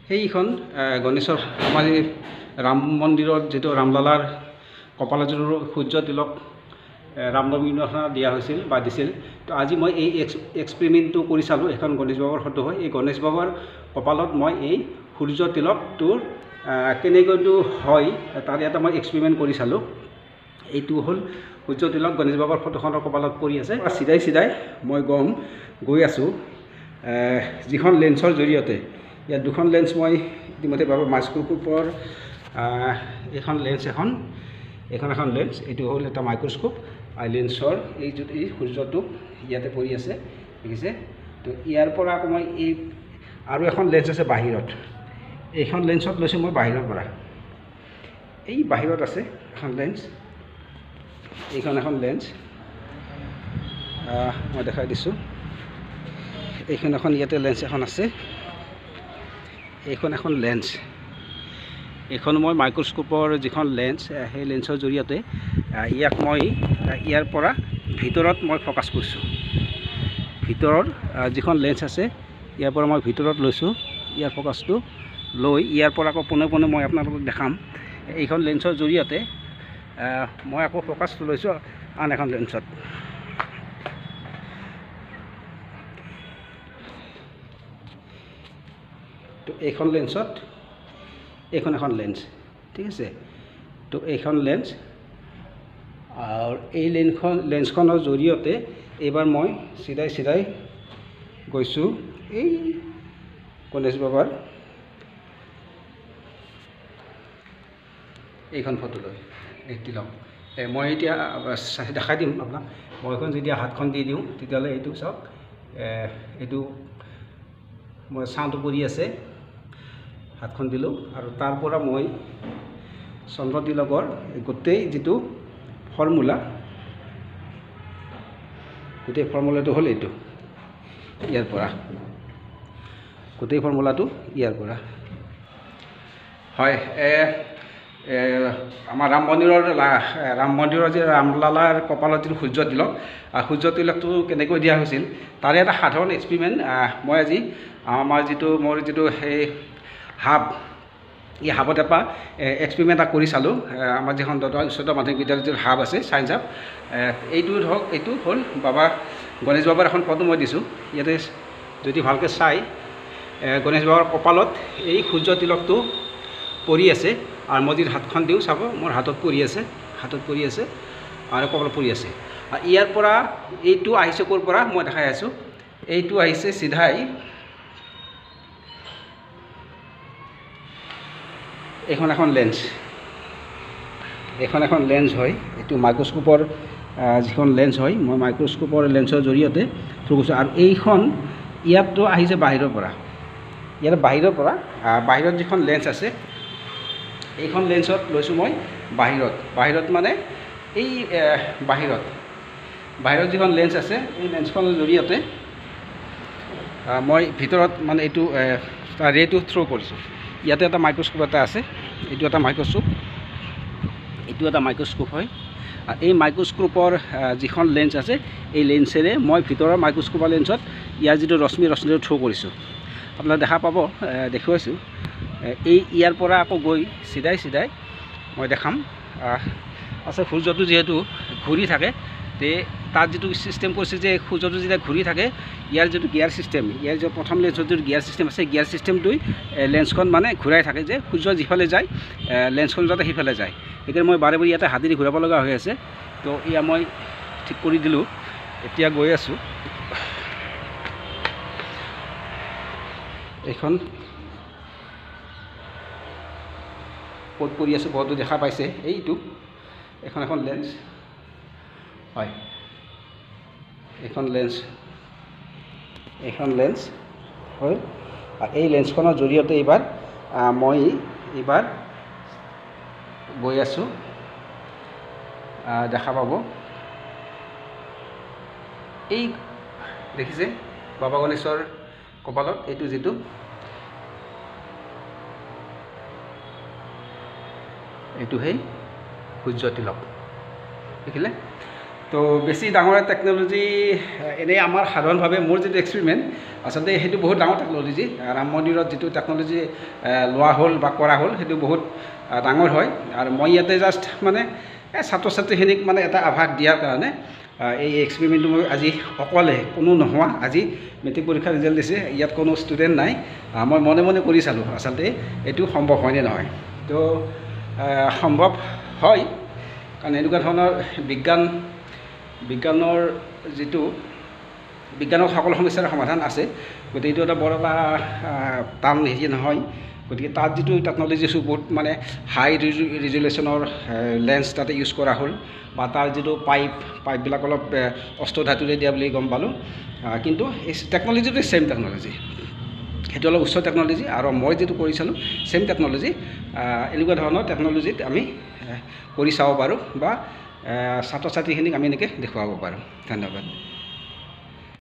সেইখন গণেশৰ আমাৰ ৰাম মন্দিৰত যিটো ৰামলালাৰ কপালত সূৰ্য তিলক ৰামনৱমীৰ দিনা দিয়া হৈছিল বা দিছিল। তো আজি মই এই এক্সপেৰিমেণ্টটো কৰি চালোঁ। এখন গণেশ বাবাৰ ফটো হয়। এই গণেশ বাবাৰ কপালত মই এই সূৰ্য তিলকটোৰ কেনেকৈতো হয় তাৰ এটা মই এক্সপেৰিমেণ্ট কৰি চালোঁ। এইটো হ'ল সূৰ্য তিলক গণেশ বাবাৰ ফটোখনৰ কপালত পৰি আছে। চিধাই চিধাই মই গৈ আছোঁ যিখন লেন্সৰ জৰিয়তে। ইয়াত দুখন লেন্স মই ইতিমধ্যে মাইক্ৰস্কোপৰ এইখন লেন্স এখন লেন্স, এইটো হ'ল এটা মাইক্ৰস্কোপ আৰু লেন্সৰ এই সূৰ্যটো ইয়াতে পৰি আছে, দেখিছে। তো ইয়াৰ পৰা আকৌ মই এই আৰু এখন লেন্স আছে বাহিৰত। এইখন লেন্সত লৈছোঁ মই বাহিৰৰ পৰা। এই বাহিৰত আছে এখন লেন্স, এইখন এখন লেন্স মই দেখাই দিছোঁ। এইখন এখন ইয়াতে লেন্স এখন আছে, এইখন এখন লেন্স। এইখন মই মাইক্ৰস্কোপৰ যিখন লেন্স, সেই লেন্সৰ জৰিয়তে ইয়াক মই ইয়াৰ পৰা ভিতৰত মই ফ'কাছ কৰিছোঁ। ভিতৰৰ যিখন লেন্স আছে ইয়াৰ পৰা মই ভিতৰত লৈছোঁ ইয়াৰ ফ'কাছটো লৈ, ইয়াৰ পৰা আকৌ পোনে পোনে মই আপোনালোকক দেখাম। এইখন লেন্সৰ জৰিয়তে মই আকৌ ফ'কাছটো লৈছোঁ আন এখন লেন্সত। তো এইখন লেন্সত এইখন এখন লেন্স, ঠিক আছে। তো এইখন লেন্স আৰু এই লেন্সখনৰ জৰিয়তে এইবাৰ মই চিধাই গৈছোঁ এই গণেশ বাবাৰ এইখন ফটো লৈ এই তিলক। মই এতিয়া দেখাই দিম আপোনাক। মই এখন যেতিয়া হাতখন দি দিওঁ তেতিয়াহ'লে এইটো চাওক, এইটো মই চাউণ্ডটো কৰি আছে, হাতখন দিলোঁ আৰু তাৰ পৰা মই চন্দ্ৰ তিলকৰ গোটেই যিটো ফৰ্মুলা, গোটেই ফৰ্মুলাটো হ'ল এইটো। ইয়াৰ পৰা গোটেই ফৰ্মুলাটো ইয়াৰ পৰা হয়। আমাৰ ৰাম মন্দিৰৰ যে ৰামলালাৰ কপালত যিটো সূৰ্য তিলকটো কেনেকৈ দিয়া হৈছিল তাৰে এটা সাধাৰণ এক্সপেৰিমেণ্ট মই আজি মোৰ যিটো সেই হাব, এই হাবত এটা এক্সপেৰিমেণ্ট এটা কৰি চালোঁ। আমাৰ যিখন উচ্চতৰ মাধ্যমিক বিদ্যালয়ৰ যিটো হাব আছে, ছায়েন্স হাব, এইটো হ'ল গণেশ বাবাৰ এখন ফটো মই দিছোঁ। ইয়াতে যদি ভালকৈ চাই, গণেশ বাবাৰ কপালত এই সূৰ্য তিলকটো পৰি আছে আৰু মই যদি হাতখন দিওঁ চাব, মোৰ হাতত পৰি আছে আৰু কপালত পৰি আছে। আৰু ইয়াৰ পৰা এইটো আহিছে ক'ৰ পৰা মই দেখাই আছোঁ। এইটো আহিছে চিধাই এইখন এখন লেন্স হয়। এইটো মাইক্ৰস্কোপৰ যিখন লেন্স হয়, মই মাইক্ৰস্কোপৰ লেন্সৰ জৰিয়তে থ্ৰু কৰিছোঁ। আৰু এইখন ইয়াতো আহিছে বাহিৰৰ পৰা। ইয়াৰ বাহিৰত যিখন লেন্স আছে, এইখন লেন্সত লৈছোঁ মই বাহিৰত মানে এই বাহিৰত যিখন লেন্স আছে, এই লেন্সখনৰ জৰিয়তে মই ভিতৰত মানে এইটো ৰেটো থ্ৰু কৰিছোঁ। ইয়াতে এটা মাইক্ৰস্কোপ এটা আছে, এইটো এটা মাইক্ৰস্কোপ হয়। আৰু এই মাইক্ৰস্কোপৰ যিখন লেন্স আছে, এই লেন্সেৰে মই ভিতৰৰ মাইক্ৰস্কোপৰ লেন্সত ইয়াৰ যিটো ৰশ্মিটো থ্ৰু কৰিছোঁ। আপোনালোকে দেখা পাব, দেখুৱাইছোঁ। ইয়াৰ পৰা আকৌ গৈ চিধাই মই দেখাম। সূৰ্যটো যিহেতু ঘূৰি থাকে, তে তাত যিটো ছিষ্টেম কৰিছে যে সূৰ্যটো যেতিয়া ঘূৰি থাকে, ইয়াৰ যিটো গিয়াৰ ছিষ্টেম, ইয়াৰ যে প্ৰথম লেন্সৰ যিটো গিয়াৰ ছিষ্টেম আছে, গিয়াৰ ছিষ্টেমটোই লেন্সখন মানে ঘূৰাই থাকে যে সূৰ্য যিফালে যায় লেন্সখন যাতে সিফালে যায়। সেইকাৰণে মই বাৰে ইয়াতে হাতেদি ঘূৰাব লগা হৈ আছে। তো এয়া মই ঠিক কৰি দিলোঁ। এতিয়া গৈ আছোঁ। এইখন ক'ত পৰি আছে বহুতো দেখা পাইছে। এইটো এখন লেন্স হয়, এইখন লেন্স হয়। আৰু এই লেন্সখনৰ জৰিয়তে মই এইবাৰ গৈ আছোঁ, দেখা পাব। এই দেখিছে বাবা গণেশৰ কপালত এইটো যিটো এইটো সেই সূৰ্য তিলক, দেখিলে। তো বেছি ডাঙৰ টেকন'লজি এনেই আমাৰ সাধাৰণভাৱে মোৰ যিটো এক্সপেৰিমেণ্ট আচলতে সেইটো বহুত ডাঙৰ টেকন'লজি ৰাম মন্দিৰত যিটো টেকন'লজি লোৱা হ'ল বা কৰা হ'ল সেইটো বহুত ডাঙৰ হয় আৰু মই ইয়াতে জাষ্ট মানে ছাত্ৰ ছাত্ৰীখিনিক মানে এটা আভাস দিয়াৰ কাৰণে এই এক্সপেৰিমেণ্টটো মই আজি অকলে কোনো নোহোৱা আজি মেট্ৰিক পৰীক্ষাৰ ৰিজাল্ট দিছে ইয়াত কোনো ষ্টুডেণ্ট নাই মই মনে মনে কৰি চালোঁ আচলতে এইটো সম্ভৱ হয়নে নহয় তো সম্ভৱ হয় কাৰণ এনেকুৱা ধৰণৰ বিজ্ঞানৰ যিটো বিজ্ঞানৰ সকলো সমস্যাৰ সমাধান আছে গতিকে এইটো এটা বৰ এটা টান হেৰি নহয় গতিকে তাত যিটো টেকন'লজি বহুত মানে হাই ৰিজুলেশ্যনৰ লেন্স তাতে ইউজ কৰা হ'ল বা তাৰ যিটো পাইপবিলাক অলপ অষ্টধাতুৰে দিয়া বুলি গম পালোঁ কিন্তু এই টেকন'লজিটো ছেইম টেকন'লজি সেইটো অলপ উচ্চ টেকন'লজি আৰু মই যিটো কৰি চালোঁ ছেইম টেকন'লজি এনেকুৱা ধৰণৰ টেকন'লজিত আমি কৰি চাব পাৰোঁ বা ছাত্ৰ ছাত্ৰীখিনিক আমি এনেকৈ দেখুৱাব পাৰোঁ ধন্যবাদ